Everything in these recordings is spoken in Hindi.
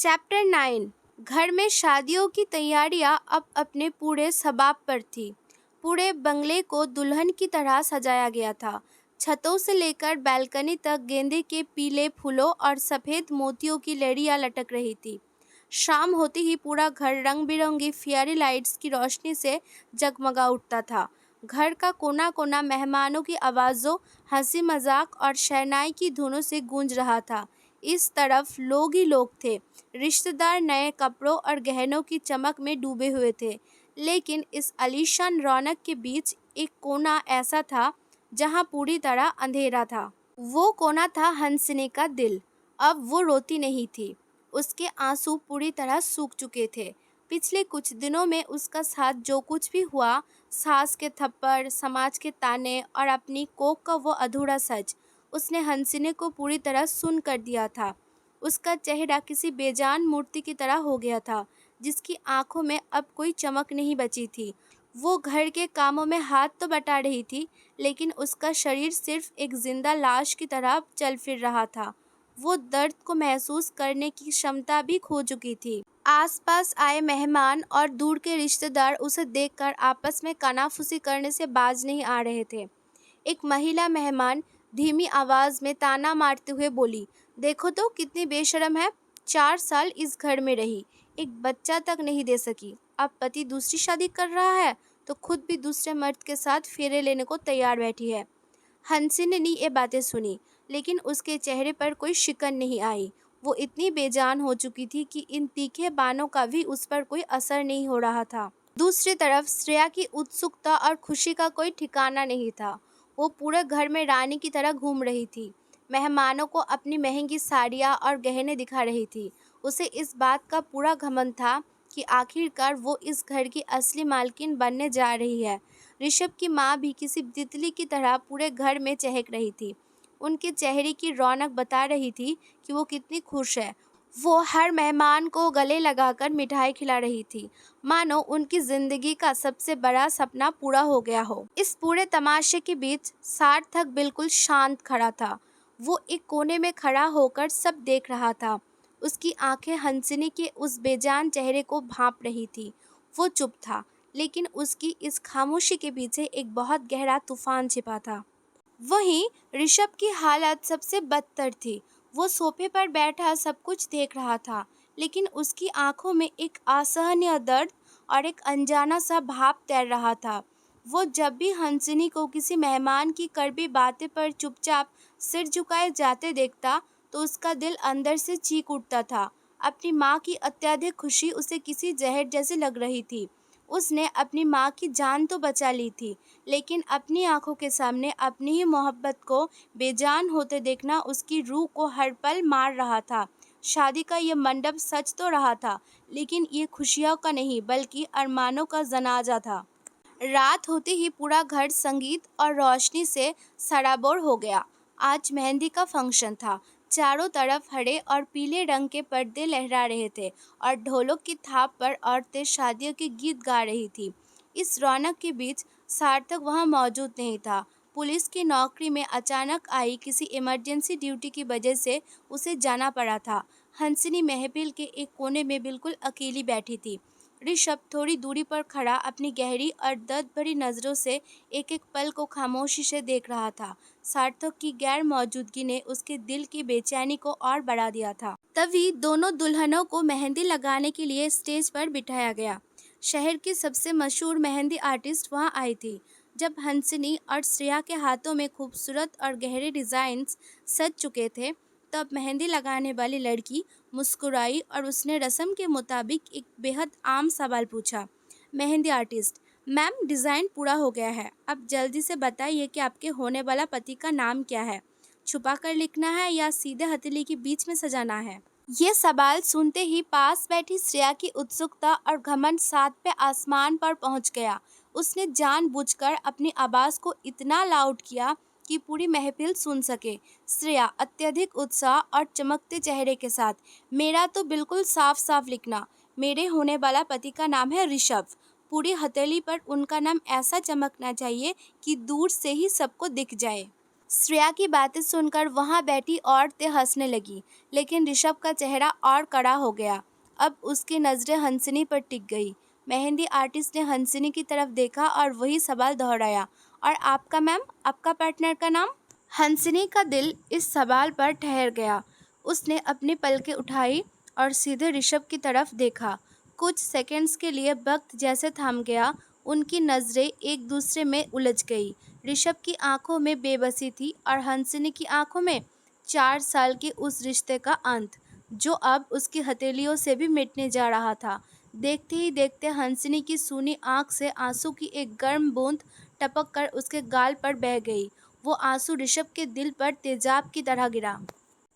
चैप्टर 9। घर में शादियों की तैयारियां अब अपने पूरे शबाब पर थी। पूरे बंगले को दुल्हन की तरह सजाया गया था। छतों से लेकर बालकनी तक गेंदे के पीले फूलों और सफ़ेद मोतियों की लड़ियां लटक रही थी। शाम होते ही पूरा घर रंग बिरंगी फेयरी लाइट्स की रोशनी से जगमगा उठता था। घर का कोना कोना मेहमानों की आवाज़ों, हंसी मजाक और शहनाई की धुनों से गूंज रहा था। इस तरफ लोग ही लोग थे। रिश्तेदार नए कपड़ों और गहनों की चमक में डूबे हुए थे। लेकिन इस आलीशान रौनक के बीच एक कोना ऐसा था जहां पूरी तरह अंधेरा था। वो कोना था हंसिनी का दिल। अब वो रोती नहीं थी। उसके आंसू पूरी तरह सूख चुके थे। पिछले कुछ दिनों में उसका साथ जो कुछ भी हुआ, सास के थप्पड़, समाज के ताने और अपनी कोख का वो अधूरा सच, उसने हंसिनी को पूरी तरह सुन कर दिया था। उसका चेहरा किसी बेजान मूर्ति की तरह हो गया था, जिसकी आंखों में अब कोई चमक नहीं बची थी। वो घर के कामों में हाथ तो बटा रही थी, लेकिन उसका शरीर सिर्फ एक जिंदा लाश की तरह चल फिर रहा था। वो दर्द को महसूस करने की क्षमता भी खो चुकी थी। आसपास आए मेहमान और दूर के रिश्तेदार उसे देखकर आपस में कानाफूसी करने से बाज नहीं आ रहे थे। एक महिला मेहमान धीमी आवाज में ताना मारते हुए बोली, देखो तो कितनी बेशर्म है। 4 साल इस घर में रही, एक बच्चा तक नहीं दे सकी। अब पति दूसरी शादी कर रहा है तो खुद भी दूसरे मर्द के साथ फेरे लेने को तैयार बैठी है। हंसिनी ने ये बातें सुनी, लेकिन उसके चेहरे पर कोई शिकन नहीं आई। वो इतनी बेजान हो चुकी थी कि इन तीखे बानों का भी उस पर कोई असर नहीं हो रहा था। दूसरी तरफ श्रेया की उत्सुकता और खुशी का कोई ठिकाना नहीं था। वो पूरे घर में रानी की तरह घूम रही थी। मेहमानों को अपनी महंगी साड़ियाँ और गहने दिखा रही थी। उसे इस बात का पूरा घमंड था कि आखिरकार वो इस घर की असली मालकिन बनने जा रही है। ऋषभ की माँ भी किसी तितली की तरह पूरे घर में चहक रही थी। उनके चेहरे की रौनक बता रही थी कि वो कितनी खुश है। वो हर मेहमान को गले लगाकर मिठाई खिला रही थी, मानो उनकी जिंदगी का सबसे बड़ा सपना पूरा हो गया हो। इस पूरे तमाशे के बीच सार्थक बिल्कुल शांत खड़ा था। वो एक कोने में खड़ा होकर सब देख रहा था। उसकी आंखें हंसिनी के उस बेजान चेहरे को भांप रही थी। वो चुप था, लेकिन उसकी इस खामोशी के पीछे एक बहुत गहरा तूफान छिपा था। वहीं ऋषभ की हालत सबसे बदतर थी। वो सोफे पर बैठा सब कुछ देख रहा था, लेकिन उसकी आंखों में एक असहनीय दर्द और एक अनजाना सा भाव तैर रहा था। वो जब भी हंसिनी को किसी मेहमान की कड़वी बातें पर चुपचाप सिर झुकाए जाते देखता, तो उसका दिल अंदर से चीख उठता था। अपनी माँ की अत्यधिक खुशी उसे किसी जहर जैसी लग रही थी। उसने अपनी माँ की जान तो बचा ली थी, लेकिन अपनी आंखों के सामने अपनी ही मोहब्बत को बेजान होते देखना उसकी रूह को हर पल मार रहा था। शादी का ये मंडप सच तो रहा था, लेकिन ये खुशियों का नहीं बल्कि अरमानों का जनाजा था। रात होते ही पूरा घर संगीत और रोशनी से सराबोर हो गया। आज मेहंदी का फंक्शन था। चारों तरफ हरे और पीले रंग के पर्दे लहरा रहे थे और ढोलों की थाप पर औरतें शादियों के गीत गा रही थी। इस रौनक के बीच सार्थक वहां मौजूद नहीं था। पुलिस की नौकरी में अचानक आई किसी इमरजेंसी ड्यूटी की वजह से उसे जाना पड़ा था। हंसिनी महफिल के एक कोने में बिल्कुल अकेली बैठी थी। ऋषभ थोड़ी दूरी पर खड़ा अपनी गहरी और दर्द भरी नज़रों से एक एक पल को खामोशी से देख रहा था। सार्थक की गैर मौजूदगी ने उसके दिल की बेचैनी को और बढ़ा दिया था। तभी दोनों दुल्हनों को मेहंदी लगाने के लिए स्टेज पर बिठाया गया। शहर की सबसे मशहूर मेहंदी आर्टिस्ट वहां आई थी। जब हंसिनी और श्रेया के हाथों में खूबसूरत और गहरे डिज़ाइंस सज चुके थे, तब मेहंदी लगाने वाली लड़की मुस्कुराई और उसने रस्म के मुताबिक एक बेहद आम सवाल पूछा। मेहंदी आर्टिस्ट, मैम डिज़ाइन पूरा हो गया है, अब जल्दी से बताइए कि आपके होने वाला पति का नाम क्या है? छुपा कर लिखना है या सीधे हथेली के बीच में सजाना है? ये सवाल सुनते ही पास बैठी श्रेया की उत्सुकता और घमंड सात पे आसमान पर पहुंच गया। उसने जानबूझकर अपनी आवाज़ को इतना लाउड किया कि पूरी महफिल सुन सके। श्रेया अत्यधिक उत्साह और चमकते चेहरे के साथ, मेरा तो बिल्कुल साफ साफ लिखना, मेरे होने वाला पति का नाम है ऋषभ। पूरी हथेली पर उनका नाम ऐसा चमकना चाहिए कि दूर से ही सबको दिख जाए। श्रेया की बातें सुनकर वहां बैठी औरतें हंसने लगी, लेकिन ऋषभ का चेहरा और कड़ा हो गया। अब उसकी नजरें हंसिनी पर टिक गई। मेहंदी आर्टिस्ट ने हंसिनी की तरफ देखा और वही सवाल दोहराया, और आपका मैम, आपका पार्टनर का नाम? हंसिनी का दिल इस सवाल पर ठहर गया। उसने अपनी पलकें उठाई और सीधे ऋषभ की तरफ देखा। कुछ सेकंड्स के लिए वक्त जैसे थम गया। उनकी नज़रें एक दूसरे में उलझ गई। ऋषभ की आंखों में बेबसी थी और हंसिनी की आंखों में 4 साल के उस रिश्ते का अंत, जो अब उसकी हथेलियों से भी मिटने जा रहा था। देखते ही देखते हंसिनी की सूनी आंख से आंसू की एक गर्म बूंद टपक कर उसके गाल पर बह गई। वो आंसू ऋषभ के दिल पर तेजाब की तरह गिरा।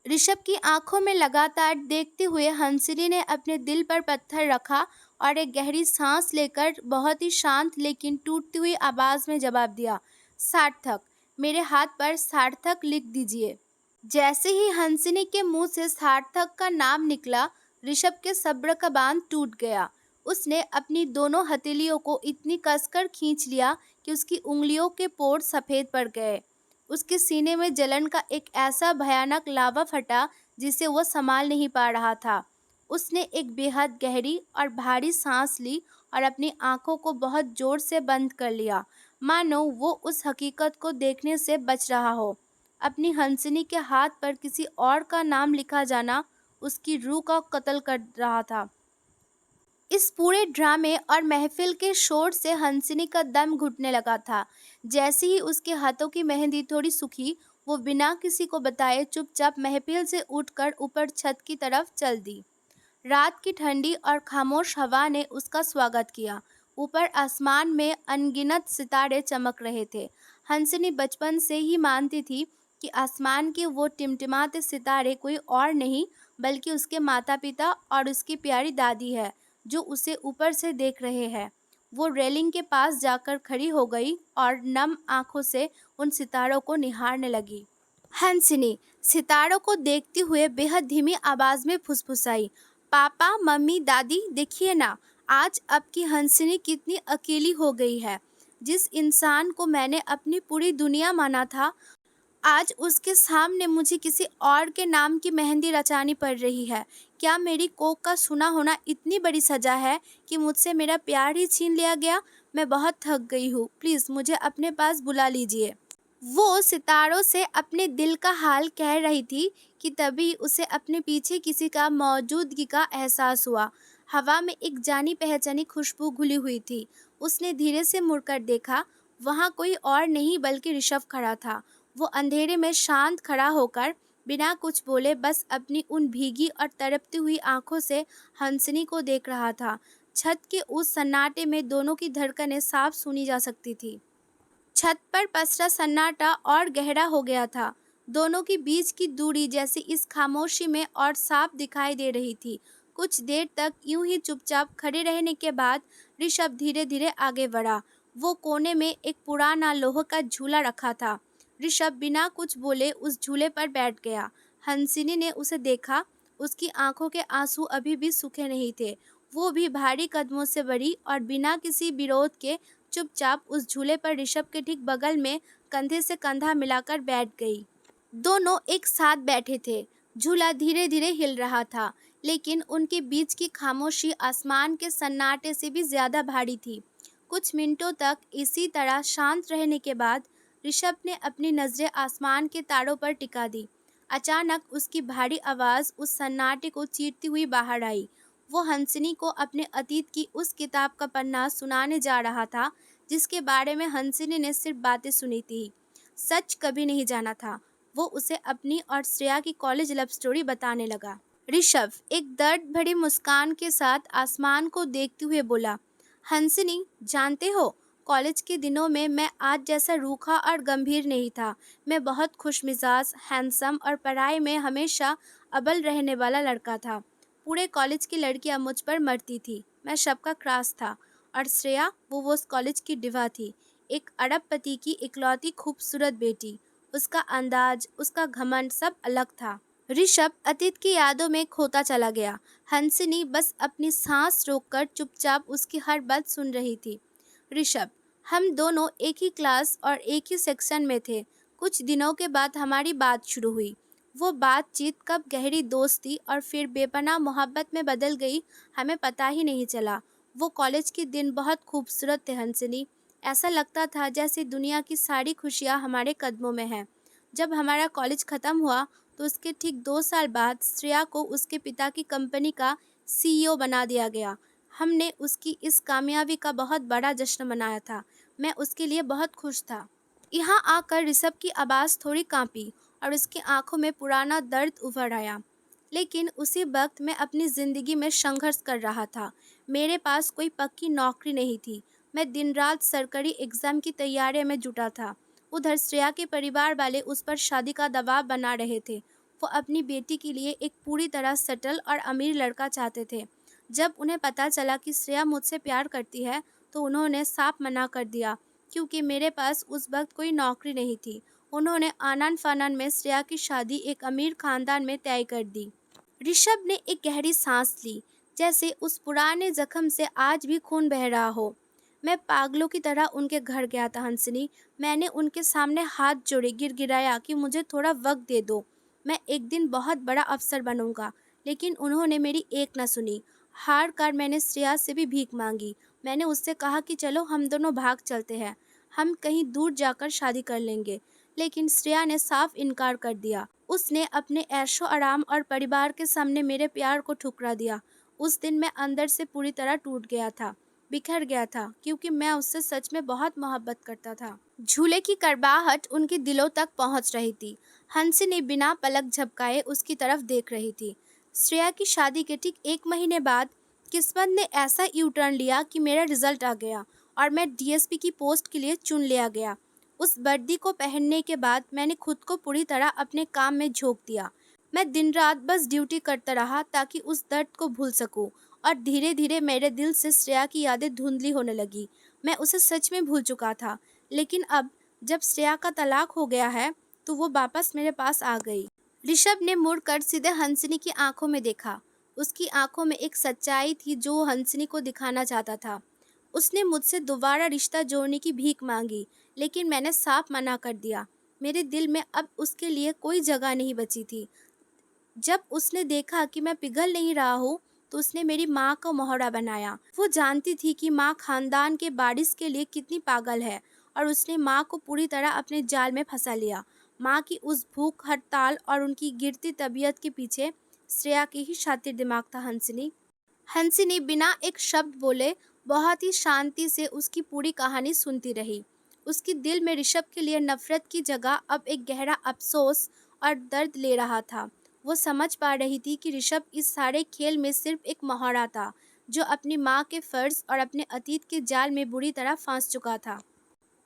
ऋषभ की आंखों में लगातार देखते हुए हंसिनी ने अपने दिल पर पत्थर रखा और एक गहरी सांस लेकर बहुत ही शांत लेकिन टूटती हुई आवाज में जवाब दिया, सार्थक। मेरे हाथ पर सार्थक लिख दीजिए। जैसे ही हंसिनी के मुंह से सार्थक का नाम निकला, ऋषभ के सब्र का बांध टूट गया। उसने अपनी दोनों हथेलियों को इतनी कसकर खींच लिया कि उसकी उंगलियों के पोर सफेद पड़ गए। उसके सीने में जलन का एक ऐसा भयानक लावा फटा जिसे वो संभाल नहीं पा रहा था। उसने एक बेहद गहरी और भारी सांस ली और अपनी आंखों को बहुत जोर से बंद कर लिया, मानो वो उस हकीकत को देखने से बच रहा हो। अपनी हंसिनी के हाथ पर किसी और का नाम लिखा जाना उसकी रूह का कत्ल कर रहा था। इस पूरे ड्रामे और महफिल के शोर से हंसिनी का दम घुटने लगा था। जैसे ही उसके हाथों की मेहंदी थोड़ी सूखी, वो बिना किसी को बताए चुपचाप महफिल से उठकर ऊपर छत की तरफ चल दी। रात की ठंडी और खामोश हवा ने उसका स्वागत किया। ऊपर आसमान में अनगिनत सितारे चमक रहे थे। हंसिनी बचपन से ही मानती थी कि आसमान के वो टिमटिमाते सितारे कोई और नहीं बल्कि उसके माता पिता और उसकी प्यारी दादी है, जो उसे ऊपर से देख रहे हैं। वो रेलिंग के पास जाकर खड़ी हो गई और नम आंखों से उन सितारों को निहारने लगी। हंसिनी सितारों को देखते हुए बेहद धीमी आवाज में फुसफुसाई, पापा, मम्मी, दादी, देखिए ना, आज आपकी हंसिनी कितनी अकेली हो गई है। जिस इंसान को मैंने अपनी पूरी दुनिया माना था, आज उसके सामने मुझे किसी और के नाम की मेहंदी रचानी पड़ रही है। क्या मेरी कोख का सुना होना इतनी बड़ी सजा है कि मुझसे मेरा प्यार ही छीन लिया गया? मैं बहुत थक गई हूँ, प्लीज़ मुझे अपने पास बुला लीजिए। वो सितारों से अपने दिल का हाल कह रही थी कि तभी उसे अपने पीछे किसी का मौजूदगी का एहसास हुआ। हवा में एक जानी पहचानी खुशबू घुली हुई थी। उसने धीरे से मुड़कर देखा। वहाँ कोई और नहीं बल्कि ऋषभ खड़ा था। वो अंधेरे में शांत खड़ा होकर बिना कुछ बोले बस अपनी उन भीगी और तड़पती हुई आंखों से हंसिनी को देख रहा था। छत के उस सन्नाटे में दोनों की धड़कनें साफ सुनी जा सकती थी। छत पर पसरा सन्नाटा और गहरा हो गया था। दोनों के बीच की दूरी जैसे इस खामोशी में और साफ दिखाई दे रही थी। कुछ देर तक यूं ही चुपचाप खड़े रहने के बाद ऋषभ धीरे धीरे आगे बढ़ा। वो कोने में एक पुराना लोहे का झूला रखा था। ऋषभ बिना कुछ बोले उस झूले पर बैठ गया। हंसिनी ने उसे देखा। उसकी आंखों के आंसू अभी भी सूखे नहीं थे। वो भी भारी कदमों से बढ़ी और बिना किसी विरोध के चुपचाप उस झूले पर ऋषभ के ठीक बगल में कंधे से कंधा मिलाकर बैठ गई। दोनों एक साथ बैठे थे। झूला धीरे धीरे हिल रहा था, लेकिन उनके बीच की खामोशी आसमान के सन्नाटे से भी ज्यादा भारी थी। कुछ मिनटों तक इसी तरह शांत रहने के बाद ऋषभ ने अपनी नजरें आसमान के तारों पर टिका दी। अचानक उसकी भारी आवाज उस सन्नाटे को चीरती हुई बाहर आई। वो हंसिनी को अपने अतीत की उस किताब का पन्ना सुनाने जा रहा था जिसके बारे में हंसिनी ने सिर्फ बातें सुनी थी, सच कभी नहीं जाना था। वो उसे अपनी और श्रेया की कॉलेज लव स्टोरी बताने लगा। ऋषभ एक दर्द भरी मुस्कान के साथ आसमान को देखते हुए बोला, हंसिनी, जानते हो, कॉलेज के दिनों में मैं आज जैसा रूखा और गंभीर नहीं था। मैं बहुत खुशमिजाज, हैंडसम और पढ़ाई में हमेशा अव्वल रहने वाला लड़का था। पूरे कॉलेज की लड़कियां मुझ पर मरती थी। मैं सबका क्रास था। और श्रेया, वो उस कॉलेज की डिवा थी, एक अरबपति की इकलौती खूबसूरत बेटी। उसका अंदाज, उसका घमंड सब अलग था। ऋषभ अतीत की यादों में खोता चला गया। हंसिनी बस अपनी सांस रोककर चुपचाप उसकी हर बात सुन रही थी। ऋषभ, हम दोनों एक ही क्लास और एक ही सेक्शन में थे। कुछ दिनों के बाद हमारी बात शुरू हुई। वो बातचीत कब गहरी दोस्ती और फिर बेपनाह मोहब्बत में बदल गई, हमें पता ही नहीं चला। वो कॉलेज के दिन बहुत खूबसूरत थे हंसनी। ऐसा लगता था जैसे दुनिया की सारी खुशियाँ हमारे कदमों में हैं। जब हमारा कॉलेज ख़त्म हुआ तो उसके ठीक 2 साल बाद श्रेया को उसके पिता की कंपनी का CEO बना दिया गया। हमने उसकी इस कामयाबी का बहुत बड़ा जश्न मनाया था। मैं उसके लिए बहुत खुश था। यहाँ आकर ऋषभ की आवाज़ थोड़ी कांपी और उसकी आंखों में पुराना दर्द उभर आया। लेकिन उसी वक्त मैं अपनी ज़िंदगी में संघर्ष कर रहा था। मेरे पास कोई पक्की नौकरी नहीं थी। मैं दिन रात सरकारी एग्ज़ाम की तैयारी में जुटा था। उधर श्रेया के परिवार वाले उस पर शादी का दबाव बना रहे थे। वो अपनी बेटी के लिए एक पूरी तरह सेटल और अमीर लड़का चाहते थे। जब उन्हें पता चला कि श्रेया मुझसे प्यार करती है तो उन्होंने साफ मना कर दिया, क्योंकि मेरे पास उस वक्त कोई नौकरी नहीं थी। उन्होंने आनन-फानन में श्रेया की शादी एक अमीर खानदान में तय कर दी। ऋषभ ने एक गहरी सांस ली, जैसे उस पुराने जख्म से आज भी खून बह रहा हो। मैं पागलों की तरह उनके घर गया था हंसनी। मैंने उनके सामने हाथ जोड़े गिड़गिड़ाया कि मुझे थोड़ा वक्त दे दो, मैं एक दिन बहुत बड़ा अफसर बनूंगा। लेकिन उन्होंने मेरी एक न सुनी। हार कर मैंने श्रेया से भी भीख मांगी। मैंने उससे कहा कि चलो हम दोनों भाग चलते हैं, हम कहीं दूर जाकर शादी कर लेंगे। लेकिन श्रेया ने साफ इनकार कर दिया। उसने अपने ऐशो आराम और परिवार के सामने मेरे प्यार को ठुकरा दिया। उस दिन मैं अंदर से पूरी तरह टूट गया था, बिखर गया था, क्योंकि मैं उससे सच में बहुत मोहब्बत करता था। झूले की करवाहट उनके दिलों तक पहुंच रही थी। हंसी ने बिना पलक झपकाए उसकी तरफ देख रही थी। श्रेया की शादी के ठीक 1 महीने बाद किस्मत ने ऐसा यू टर्न लिया कि मेरा रिजल्ट आ गया और मैं DSP की पोस्ट के लिए चुन लिया गया। उस वर्दी को पहनने के बाद मैंने खुद को पूरी तरह अपने काम में झोंक दिया। मैं दिन रात बस ड्यूटी करता रहा ताकि उस दर्द को भूल सकूं, और धीरे धीरे मेरे दिल से श्रेया की यादें धुंधली होने लगी। मैं उसे सच में भूल चुका था। लेकिन अब जब श्रेया का तलाक हो गया है तो वो वापस मेरे पास आ गई। ऋषभ ने मुड़कर सीधे हंसनी की आंखों में देखा। उसकी आंखों में एक सच्चाई थी जो वो हंसनी को दिखाना चाहता था। उसने मुझसे दोबारा रिश्ता जोड़ने की भीख मांगी, लेकिन मैंने साफ मना कर दिया। मेरे दिल में अब उसके लिए कोई जगह नहीं बची थी। जब उसने देखा कि मैं पिघल नहीं रहा हूँ तो उसने मेरी माँ को मोहरा बनाया। वो जानती थी कि माँ खानदान के वारिस के लिए कितनी पागल है, और उसने माँ को पूरी तरह अपने जाल में फंसा लिया। माँ की उस भूख हड़ताल और उनकी गिरती तबीयत के पीछे श्रेया की ही शातिर दिमाग था हंसनी। हंसिनी बिना एक शब्द बोले बहुत ही शांति से उसकी पूरी कहानी सुनती रही। उसके दिल में ऋषभ के लिए नफरत की जगह अब एक गहरा अफसोस और दर्द ले रहा था। वो समझ पा रही थी कि ऋषभ इस सारे खेल में सिर्फ एक मोहरा था, जो अपनी माँ के फर्ज और अपने अतीत के जाल में बुरी तरह फंस चुका था।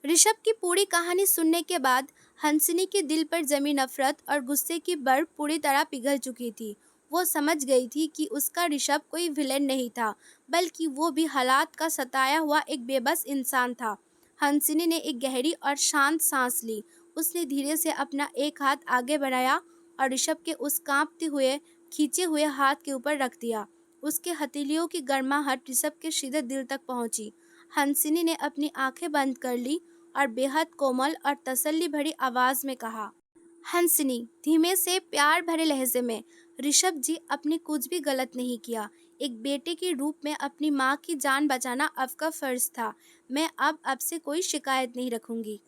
ऋषभ की पूरी कहानी सुनने के बाद हंसिनी के दिल पर जमी नफरत और गुस्से की बर्फ पूरी तरह पिघल चुकी थी। वो समझ गई थी कि उसका ऋषभ कोई विलेन नहीं था, बल्कि वो भी हालात का सताया हुआ एक बेबस इंसान था। हंसिनी ने एक गहरी और शांत सांस ली। उसने धीरे से अपना एक हाथ आगे बढ़ाया और ऋषभ के उस कांपते हुए खींचे हुए हाथ के ऊपर रख दिया। उसके हथेलियों की गर्माहट ऋषभ के सीधे दिल तक पहुंची। हंसिनी ने अपनी आंखें बंद कर ली और बेहद कोमल और तसल्ली भरी आवाज में कहा, हंसिनी, धीमे से प्यार भरे लहजे में, ऋषभ जी, आपने कुछ भी गलत नहीं किया। एक बेटे के रूप में अपनी माँ की जान बचाना आपका फर्ज था। मैं अब आपसे कोई शिकायत नहीं रखूंगी।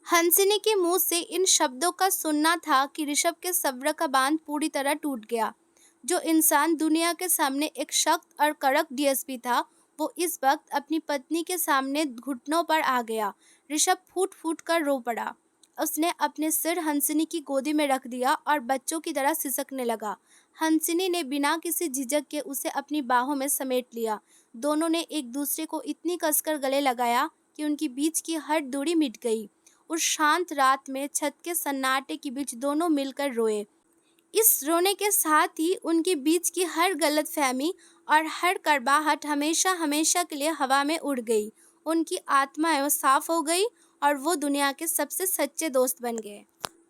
हंसिनी के मुंह से इन शब्दों का सुनना था कि ऋषभ के सब्र का बांध पूरी तरह टूट गया। जो इंसान दुनिया के सामने एक सख्त और कड़क DSP था, वो इस वक्त अपनी पत्नी के सामने घुटनों पर आ गया। ऋषभ फूट फूट कर रो पड़ा। उसने अपने सिर हंसिनी की गोदी में रख दिया और बच्चों की तरह सिसकने लगा। हंसिनी ने बिना किसी झिझक के उसे अपनी बाहों में समेट लिया। दोनों ने एक दूसरे को इतनी कसकर गले लगाया कि उनकी बीच की हर दूरी मिट गई। उस शांत रात में छत के सन्नाटे के बीच दोनों मिलकर रोए। इस रोने के साथ ही उनके बीच की हर गलतफहमी और हर कड़वाहट हमेशा हमेशा के लिए हवा में उड़ गई। उनकी आत्माएं साफ हो गई और वो दुनिया के सबसे सच्चे दोस्त बन गए।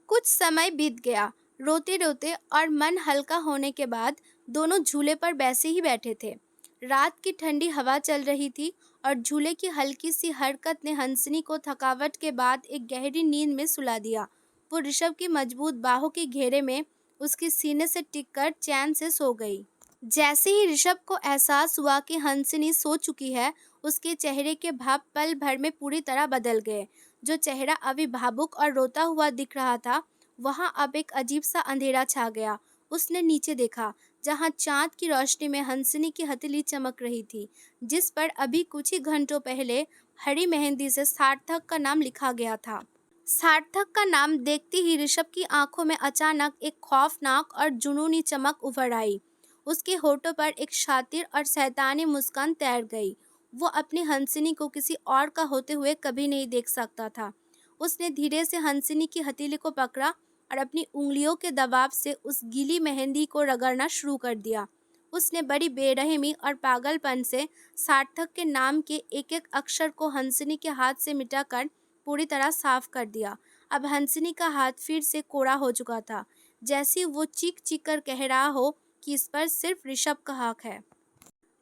कुछ समय बीत गया। रोते रोते और मन हल्का होने के बाद दोनों झूले पर बैसे ही बैठे थे। रात की ठंडी हवा चल रही थी और झूले की हल्की सी हरकत ने हंसनी को थकावट के बाद एक गहरी नींद में सुला दिया। वो ऋषभ की मजबूत बाहों के घेरे में उसके सीने से टिककर चैन से सो गई। जैसे ही ऋषभ को एहसास हुआ कि हंसनी सो चुकी है, उसके चेहरे के भाव पल भर में पूरी तरह बदल गए। जो चेहरा अभी भावुक और रोता हुआ दिख रहा था, वहाँ अब एक अजीब सा अंधेरा छा गया। उसने नीचे देखा, जहाँ चाँद की रोशनी में हंसनी की हथेली चमक रही थी, जिस पर अभी कुछ ही घंटों पहले हरी मेहंदी से सार्थक का नाम लिखा गया था। सार्थक का नाम देखते ही ऋषभ की आंखों में अचानक एक खौफनाक और जुनूनी चमक उभर आई। उसके होठों पर एक शातिर और शैतानी मुस्कान तैर गई। वो अपनी हंसिनी को किसी और का होते हुए कभी नहीं देख सकता था। उसने धीरे से हंसिनी की हथेली को पकड़ा और अपनी उंगलियों के दबाव से उस गीली मेहंदी को रगड़ना शुरू कर दिया। उसने बड़ी बेरहमी और पागलपन से सार्थक के नाम के एक एक अक्षर को हंसिनी के हाथ से मिटाकर पूरी तरह साफ कर दिया। अब हंसिनी का हाथ फिर से कोरा हो चुका था, जैसे वो चीख चीख कर कह रहा हो कि इस पर सिर्फ ऋषभ का हक है।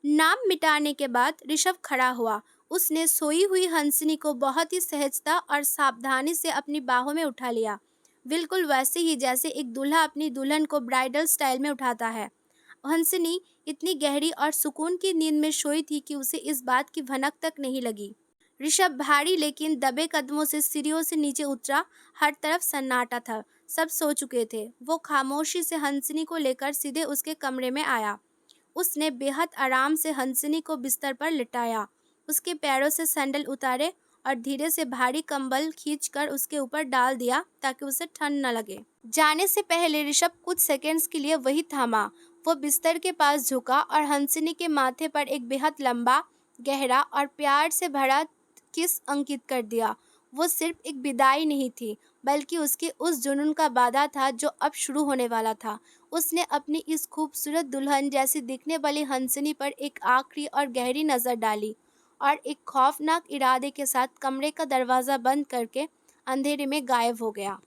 नाम मिटाने के बाद ऋषभ खड़ा हुआ। उसने सोई हुई हंसिनी को बहुत ही सहजता और सावधानी से अपनी बाहों में उठा लिया, बिल्कुल वैसे ही जैसे एक दूल्हा अपनी दुल्हन को ब्राइडल स्टाइल में उठाता है। हंसिनी इतनी गहरी और सुकून की नींद में सोई थी कि उसे इस बात की भनक तक नहीं लगी। ऋषभ भारी लेकिन दबे कदमों से सीढ़ियों से नीचे उतरा। हर तरफ सन्नाटा था, सब सो चुके थे। वो खामोशी से हंसिनी को लेकर सीधे उसके कमरे में आया। उसने बेहद आराम से हंसिनी को बिस्तर पर लिटाया, उसके पैरों से सैंडल उतारे और धीरे से भारी कंबल खींचकर उसके ऊपर डाल दिया ताकि उसे ठंड न लगे। जाने से पहले ऋषभ कुछ सेकंड्स के लिए वही थमा। वो बिस्तर के पास झुका और हंसिनी के माथे पर एक बेहद लंबा, गहरा और प्यार से भरा किस अंकित कर दिया। वो सिर्फ एक विदाई नहीं थी, बल्कि उसके उस जुनून का वादा था जो अब शुरू होने वाला था। उसने अपनी इस खूबसूरत दुल्हन जैसी दिखने वाली हंसिनी पर एक आखिरी और गहरी नज़र डाली और एक खौफनाक इरादे के साथ कमरे का दरवाज़ा बंद करके अंधेरे में गायब हो गया।